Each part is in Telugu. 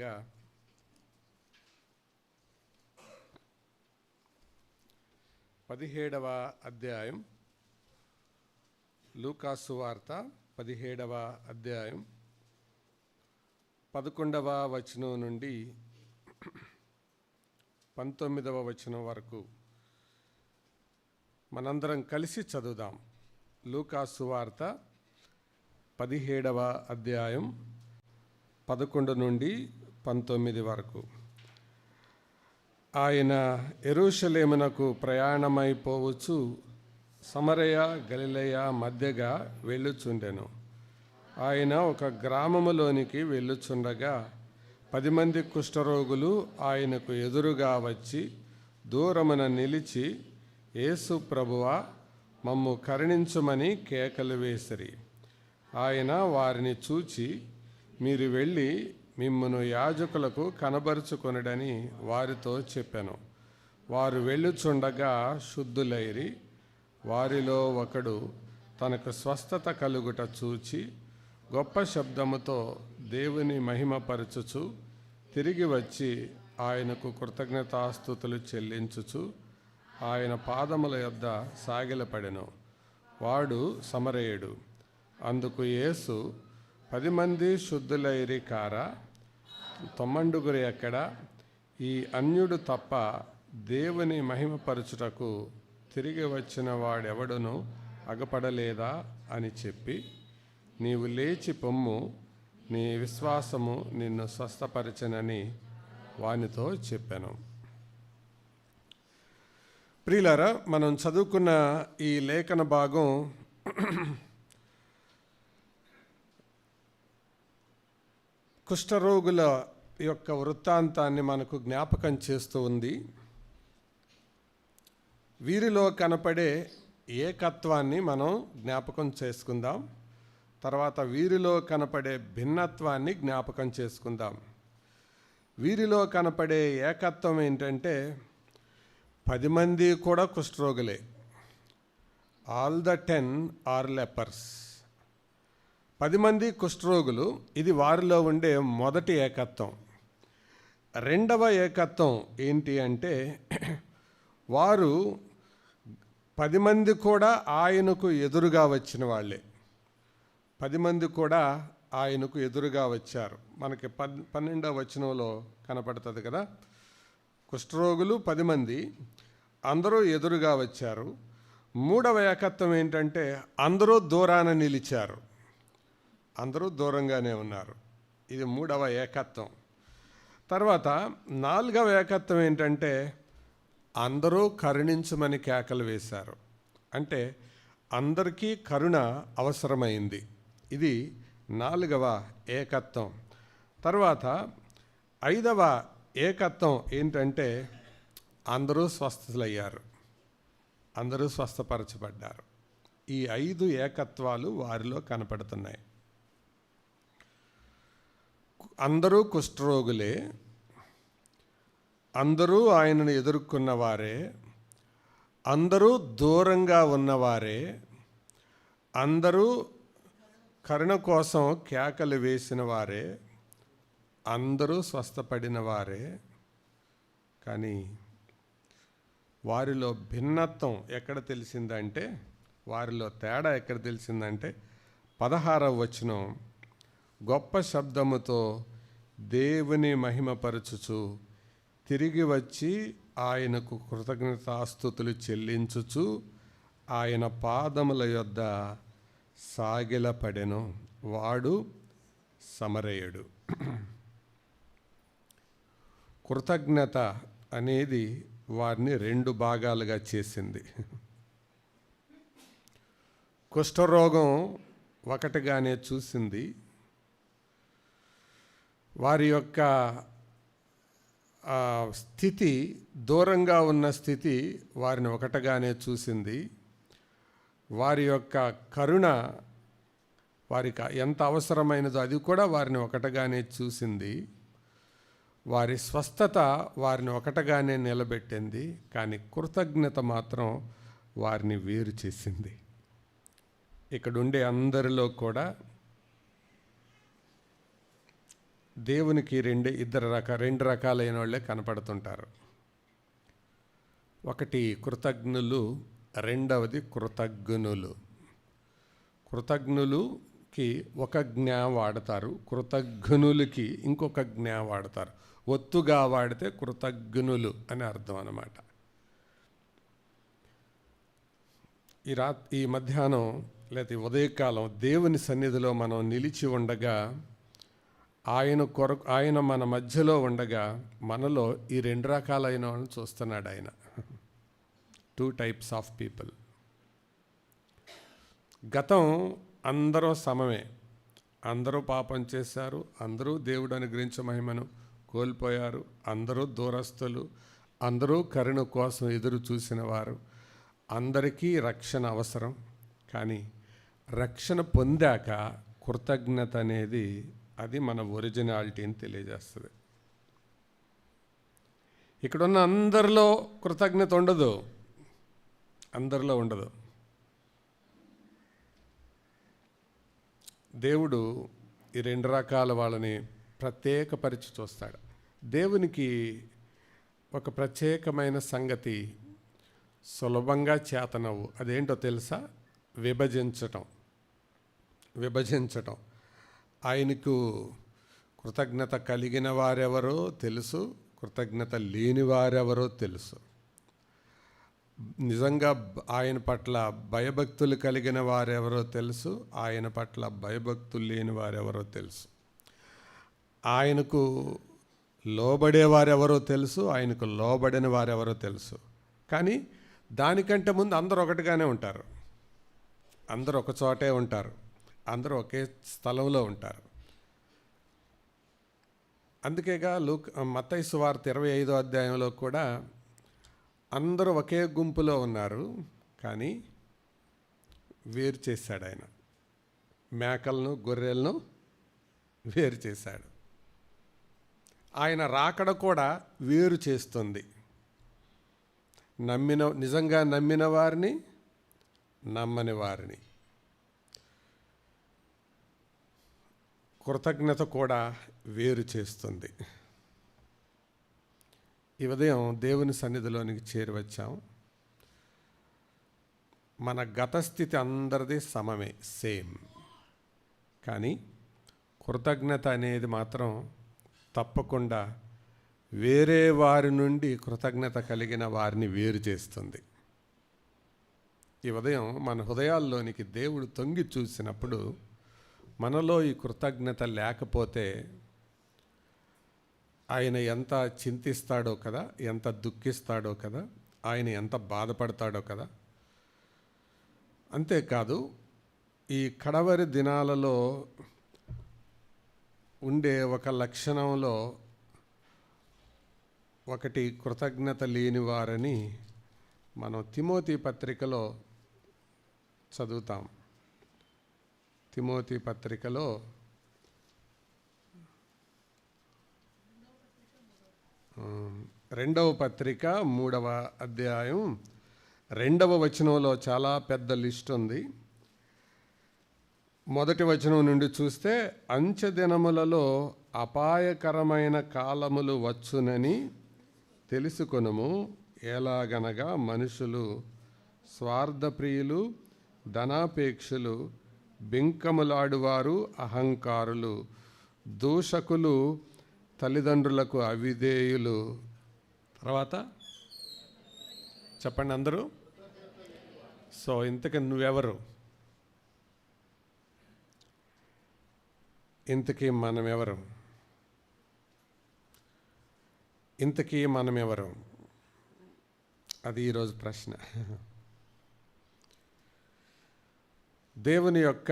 ఉండగా పదిహేడవ అధ్యాయం, లూకాసు సువార్త 17వ అధ్యాయం 11వ వచనం నుండి 19వ వచనం వరకు మనందరం కలిసి చదువుదాం. లూకాసు సువార్త 17వ అధ్యాయం 11 నుండి 19 వరకు. ఆయన యెరూషలేమునకు ప్రయాణమైపోవచ్చు సమరయ గలిలయ మధ్యగా వెళ్ళుచుండెను. ఆయన ఒక గ్రామములోనికి వెళ్ళుచుండగా 10 మంది కుష్ఠరోగులు ఆయనకు ఎదురుగా వచ్చి దూరమున నిలిచి, యేసు ప్రభువా, మమ్ము కరుణించుమని కేకలు వేసిరి. ఆయన వారిని చూచి, మీరు వెళ్ళి మిమ్మును యాజకులకు కనబరుచుకొనుడని వారితో చెప్పెను. వారు వెళ్ళుచుండగా శుద్ధులైరి. వారిలో ఒకడు తనకు స్వస్థత కలుగుట చూచి గొప్ప శబ్దముతో దేవుని మహిమపరచుచు తిరిగి వచ్చి ఆయనకు కృతజ్ఞతాస్తుతులు చెల్లించుచు ఆయన పాదముల యొద్ద సాగిలపడెను. వాడు సమరయుడు. అందుకు యేసు, 10 మంది శుద్ధులైరి కారా, 9 ఎక్కడ? ఈ అన్యుడు తప్ప దేవుని మహిమపరచుటకు తిరిగి వచ్చిన వాడెవడును అగపడలేదా అని చెప్పి, నీవు లేచి పొమ్ము, నీ విశ్వాసము నిన్ను స్వస్థపరచనని వానితో చెప్పాను. ప్రియులారా, మనం చదువుకున్న ఈ లేఖన భాగం కుష్ఠరోగుల యొక్క వృత్తాంతాన్ని మనకు జ్ఞాపకం చేస్తూ ఉంది. వీరిలో కనపడే ఏకత్వాన్ని మనం జ్ఞాపకం చేసుకుందాం. తర్వాత వీరిలో కనపడే భిన్నత్వాన్ని జ్ఞాపకం చేసుకుందాం. వీరిలో కనపడే ఏకత్వం ఏంటంటే 10 మంది కూడా కుష్ఠరోగులే. All the 10 are lepers. 10 మంది కుష్ఠరోగులు. ఇది వారిలో ఉండే మొదటి ఏకత్వం. రెండవ ఏకత్వం ఏంటి అంటే, వారు 10 మంది కూడా ఆయనకు ఎదురుగా వచ్చిన వాళ్ళే. 10 మంది కూడా ఆయనకు ఎదురుగా వచ్చారు. మనకి 12వ వచనంలో కనపడుతుంది కదా. కుష్ఠరోగులు 10 మంది, అందరూ ఎదురుగా వచ్చారు. మూడవ ఏకత్వం ఏంటంటే, అందరూ దూరాన నిలిచారు. అందరూ దూరంగానే ఉన్నారు. ఇది మూడవ ఏకత్వం. తర్వాత 4వ ఏకత్వం ఏంటంటే, అందరూ కరుణించమని కేకలు వేశారు. అంటే అందరికీ కరుణ అవసరమైంది. ఇది 4వ ఏకత్వం. తర్వాత 5వ ఏకత్వం ఏంటంటే, అందరూ స్వస్థలయ్యారు, అందరూ స్వస్థపరచబడ్డారు. ఈ 5 ఏకత్వాలు వారిలో కనపడుతున్నాయి. అందరూ కుష్ఠరోగులే, అందరూ ఆయనను ఎదుర్కొన్నవారే, అందరూ దూరంగా ఉన్నవారే, అందరూ కరుణ కోసం కేకలు వేసిన వారే, అందరూ స్వస్థపడిన వారే. కానీ వారిలో భిన్నత్వం ఎక్కడ తెలిసిందంటే, వారిలో తేడా ఎక్కడ తెలిసిందంటే 16వ వచనం, గొప్ప శబ్దముతో దేవుని మహిమపరచుచు తిరిగి వచ్చి ఆయనకు కృతజ్ఞతాస్తుతులు చెల్లించుచు ఆయన పాదముల యొద్ద సాగిలపడెను. వాడు సమరయుడు. కృతజ్ఞత అనేది వారిని 2 భాగాలుగా చేసింది. కుష్ఠరోగం ఒకటిగానే చూసింది. వారి యొక్క స్థితి, దూరంగా ఉన్న స్థితి వారిని ఒకటిగానే చూసింది. వారి యొక్క కరుణ వారికి ఎంత అవసరమైనదో అది కూడా వారిని ఒకటిగానే చూసింది. వారి స్వస్థత వారిని ఒకటిగానే నిలబెట్టింది. కానీ కృతజ్ఞత మాత్రం వారిని వేరు చేసింది. ఇక్కడ ఉండే అందరిలో కూడా దేవునికి రెండు రకాలైన వాళ్ళే కనపడుతుంటారు. ఒకటి కృతజ్ఞులు, రెండవది కృతజ్ఞులు. కృతజ్ఞులుకి ఒక జ్ఞా వాడతారు, కృతజ్ఞులకి ఇంకొక జ్ఞా వాడతారు. ఒత్తుగా వాడితే కృతజ్ఞులు అని అర్థం అన్నమాట. ఈ మధ్యాహ్నం లేదా ఉదయకాలం దేవుని సన్నిధిలో మనం నిలిచి ఉండగా, ఆయన మన మధ్యలో ఉండగా మనలో ఈ రెండు రకాలైన వాళ్ళని చూస్తున్నాడు ఆయన. 2 types ఆఫ్ పీపుల్. గతం అందరూ సమమే, అందరూ పాపం చేశారు, అందరూ దేవుడు అనుగ్రహించే మహిమను కోల్పోయారు, అందరూ దూరస్తులు, అందరూ కరుణ కోసం ఎదురు చూసిన వారు, అందరికీ రక్షణ అవసరం. కానీ రక్షణ పొందాక కృతజ్ఞత అనేది అది మన ఒరిజినాలిటీని తెలియజేస్తుంది. ఇక్కడున్న అందరిలో కృతజ్ఞత ఉండదు, అందరిలో ఉండదు. దేవుడు ఈ రెండు రకాల వాళ్ళని ప్రత్యేకపరిచి చూస్తాడు. దేవునికి ఒక ప్రత్యేకమైన సంగతి సులభంగా చేతనవు. అదేంటో తెలుసా? విభజించటం. ఆయనకు కృతజ్ఞత కలిగిన వారెవరో తెలుసు, కృతజ్ఞత లేని వారెవరో తెలుసు. నిజంగా ఆయన పట్ల భయభక్తులు కలిగిన వారెవరో తెలుసు, ఆయన పట్ల భయభక్తులు లేని వారెవరో తెలుసు. ఆయనకు లోబడేవారెవరో తెలుసు, ఆయనకు లోబడిన వారెవరో తెలుసు. కానీ దానికంటే ముందు అందరూ ఒకటిగానే ఉంటారు, అందరూ ఒక చోటే ఉంటారు, అందరూ ఒకే స్థలంలో ఉంటారు. అందుకేగా మత్తయి సువార్త 25వ అధ్యాయంలో కూడా అందరూ ఒకే గుంపులో ఉన్నారు, కానీ వేరు చేశాడు ఆయన. మేకలను గొర్రెలను వేరు చేశాడు. ఆయన రాకడ కూడా వేరు చేస్తుంది. నిజంగా నమ్మిన వారిని, నమ్మని వారిని. కృతజ్ఞత కూడా వేరు చేస్తుంది. ఈ ఉదయం దేవుని సన్నిధిలోనికి చేరివచ్చాం. మన గత స్థితి అందరిది సమమే, సేమ్. కానీ కృతజ్ఞత అనేది మాత్రం తప్పకుండా వేరే వారి నుండి కృతజ్ఞత కలిగిన వారిని వేరు చేస్తుంది. ఈ ఉదయం మన హృదయాల్లోనికి దేవుడు తొంగి చూసినప్పుడు మనలో ఈ కృతజ్ఞత లేకపోతే ఆయన ఎంత చింతిస్తాడో కదా, ఎంత దుఃఖిస్తాడో కదా, ఆయన ఎంత బాధపడతాడో కదా. అంతేకాదు, ఈ కడవరి దినాలలో ఉండే ఒక లక్షణంలో ఒకటి కృతజ్ఞత లేని వారని మనం తిమోతి పత్రికలో చదువుతాం. తిమోతి పత్రికలో 2వ పత్రిక 3వ అధ్యాయం 2వ వచనంలో చాలా పెద్ద లిస్ట్ ఉంది. మొదటి వచనం నుండి చూస్తే, అంచె దినములలో అపాయకరమైన కాలములు వచ్చునని తెలుసుకొనుము. ఎలాగనగా మనుషులు స్వార్థప్రియులు, ధనాపేక్షులు, బెంకములాడువారు, అహంకారులు, దూషకులు, తల్లిదండ్రులకు అవిధేయులు. తర్వాత చెప్పండి అందరూ. సో ఇంతకీ నువ్వెవరు? ఇంతకీ మనమెవరు? అది ఈరోజు ప్రశ్న. దేవుని యొక్క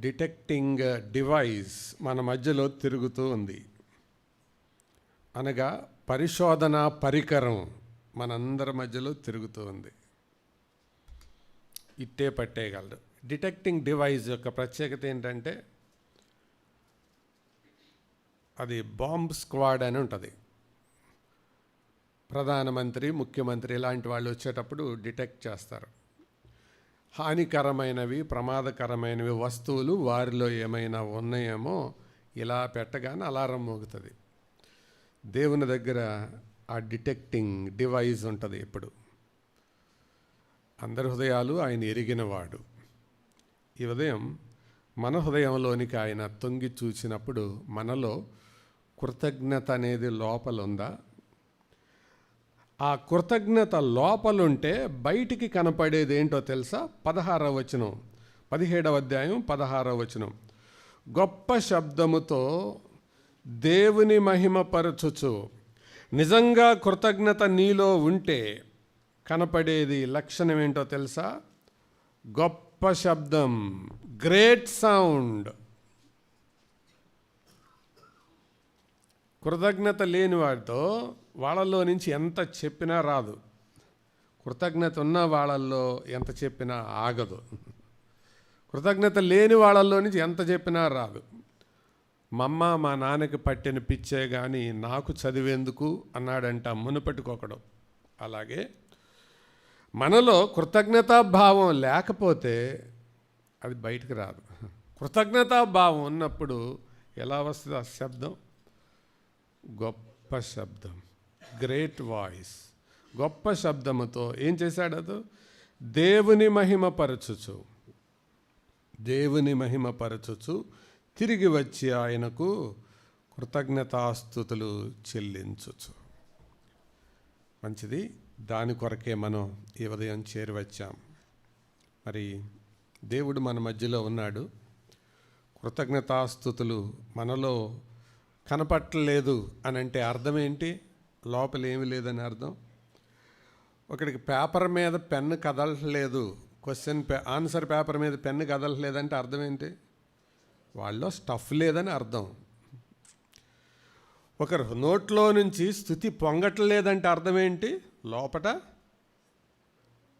డిటెక్టింగ్ డివైస్ మన మధ్యలో తిరుగుతూ ఉంది. అనగా పరిశోధన పరికరం మనందరి మధ్యలో తిరుగుతూ ఉంది. ఇట్టే పట్టేయగలడు. డిటెక్టింగ్ డివైస్ యొక్క ప్రత్యేకత ఏంటంటే, అది బాంబ్ స్క్వాడ్ అని ఉంటుంది. ప్రధానమంత్రి, ముఖ్యమంత్రి ఇలాంటి వాళ్ళు వచ్చేటప్పుడు డిటెక్ట్ చేస్తారు. హానికరమైనవి, ప్రమాదకరమైనవి వస్తువులు వారిలో ఏమైనా ఉన్నాయేమో ఇలా పెట్టగానే అలారం మోగుతుంది. దేవుని దగ్గర ఆ డిటెక్టింగ్ డివైస్ ఉంటుంది. ఎప్పుడు అందరి హృదయాలు ఆయన ఎరిగినవాడు. ఈ ఉదయం మన హృదయంలోనికి ఆయన తొంగి చూసినప్పుడు మనలో కృతజ్ఞత అనేది లోపల ఉందా? ఆ కృతజ్ఞత లోపలుంటే బయటికి కనపడేది ఏంటో తెలుసా? 16వ వచనం, 17వ అధ్యాయం 16వ వచనం. గొప్ప శబ్దముతో దేవుని మహిమపరచుచు. నిజంగా కృతజ్ఞత నీలో ఉంటే కనపడేది లక్షణం ఏంటో తెలుసా? గొప్ప శబ్దం, గ్రేట్ సౌండ్. కృతజ్ఞత లేని వాడితో వాళ్ళల్లో నుంచి ఎంత చెప్పినా రాదు. కృతజ్ఞత ఉన్న వాళ్ళల్లో ఎంత చెప్పినా ఆగదు. కృతజ్ఞత లేని వాళ్ళల్లో నుంచి ఎంత చెప్పినా రాదు. మా నాన్నకి పట్టిన పిచ్చే కానీ నాకు చదివేందుకు అన్నాడంట మునుపటికొకడు. అలాగే మనలో కృతజ్ఞతాభావం లేకపోతే అది బయటికి రాదు. కృతజ్ఞతాభావం ఉన్నప్పుడు ఎలా వస్తుంది ఆ శబ్దం? గొప్ప శబ్దం, గ్రేట్ వాయిస్. గొప్ప శబ్దముతో ఏం చేశాడు? అది దేవుని మహిమపరచుచు, దేవుని మహిమపరచుచు తిరిగి వచ్చి ఆయనకు కృతజ్ఞతాస్తుతులు చెల్లించుచు. మంచిది. దాని కొరకే మనం ఈ ఉదయం చేరి వచ్చాం. మరి దేవుడు మన మధ్యలో ఉన్నాడు. కృతజ్ఞతాస్తుతులు మనలో కనపట్టలేదు అని అంటే అర్థం ఏంటి? లోపల ఏమి లేదని అర్థం. ఒకడికి పేపర్ మీద పెన్ను కదలట్లేదు, ఆన్సర్ పేపర్ మీద పెన్ను కదలట్లేదంటే అర్థం ఏంటి? వాళ్ళలో స్టఫ్ లేదని అర్థం. ఒకరు నోట్లో నుంచి స్తుతి పొంగట్లేదంటే అర్థం ఏంటి? లోపట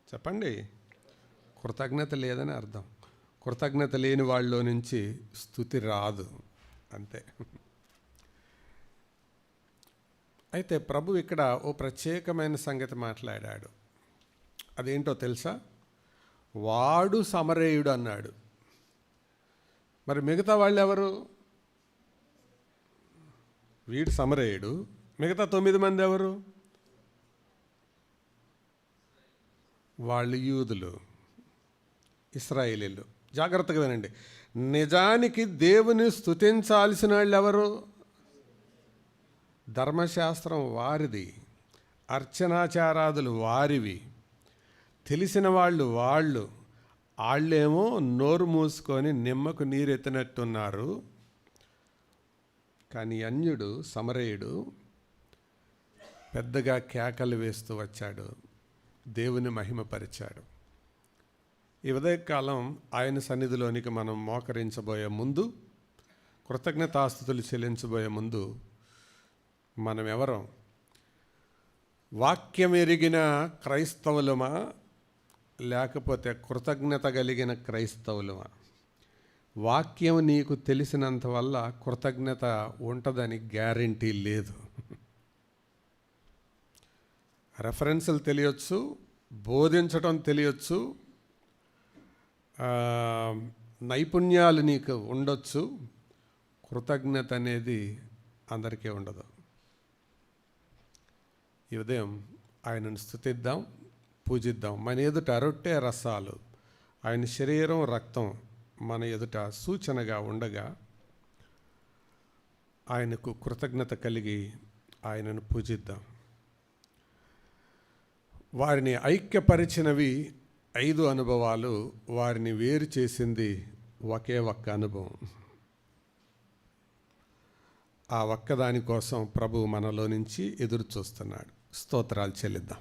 చెప్పండి, కృతజ్ఞత లేదని అర్థం. కృతజ్ఞత లేని వాళ్ళలో నుంచి స్తుతి రాదు, అంతే. అయితే ప్రభు ఇక్కడ ఓ ప్రత్యేకమైన సంగతి మాట్లాడాడు. అదేంటో తెలుసా? వాడు సమరేయుడు అన్నాడు. మరి మిగతా వాళ్ళు ఎవరు? వీడు సమరేయుడు, మిగతా 9 మంది ఎవరు? వాళ్ళు యూదులు, ఇశ్రాయేలీలు. జాగ్రత్తగా వినండి. నిజానికి దేవుని స్తుతించాల్సిన వాళ్ళు ఎవరు? ధర్మశాస్త్రం వారిది, అర్చనాచారాదులు వారివి, తెలిసిన వాళ్ళు వాళ్ళేమో నోరు మూసుకొని నిమ్మకు నీరెత్తినట్టున్నారు. కానీ అన్యుడు, సమరేయుడు పెద్దగా కేకలు వేస్తూ వచ్చాడు, దేవుని మహిమపరిచాడు. ఈ ఉదయకాలం ఆయన సన్నిధిలోనికి మనం మోకరించబోయే ముందు, కృతజ్ఞతాస్తుతులు చెల్లించబోయే ముందు మనం ఎవరం? వాక్యం ఎరిగిన క్రైస్తవులమా, లేకపోతే కృతజ్ఞత కలిగిన క్రైస్తవులమా? వాక్యం నీకు తెలిసినంత వల్ల కృతజ్ఞత ఉంటుందని గ్యారంటీ లేదు. రెఫరెన్సులు తెలియచ్చు, బోధించడం తెలియచ్చు, నైపుణ్యాలు నీకు ఉండొచ్చు. కృతజ్ఞత అనేది అందరికీ ఉండదు. ఈ ఉదయం ఆయనను స్తుతిద్దాం, పూజిద్దాం. మన ఎదుట రొట్టె రసాలు, ఆయన శరీరం రక్తం మన ఎదుట సూచనగా ఉండగా ఆయనకు కృతజ్ఞత కలిగి ఆయనను పూజిద్దాం. వారిని ఐక్యపరిచినవి 5 అనుభవాలు, వారిని వేరు చేసింది ఒకే ఒక్క అనుభవం. ఆ ఒక్కదాని కోసం ప్రభు మనలో నుంచి ఎదురు చూస్తున్నాడు. స్తోత్రాలు చెల్లిద్దాం.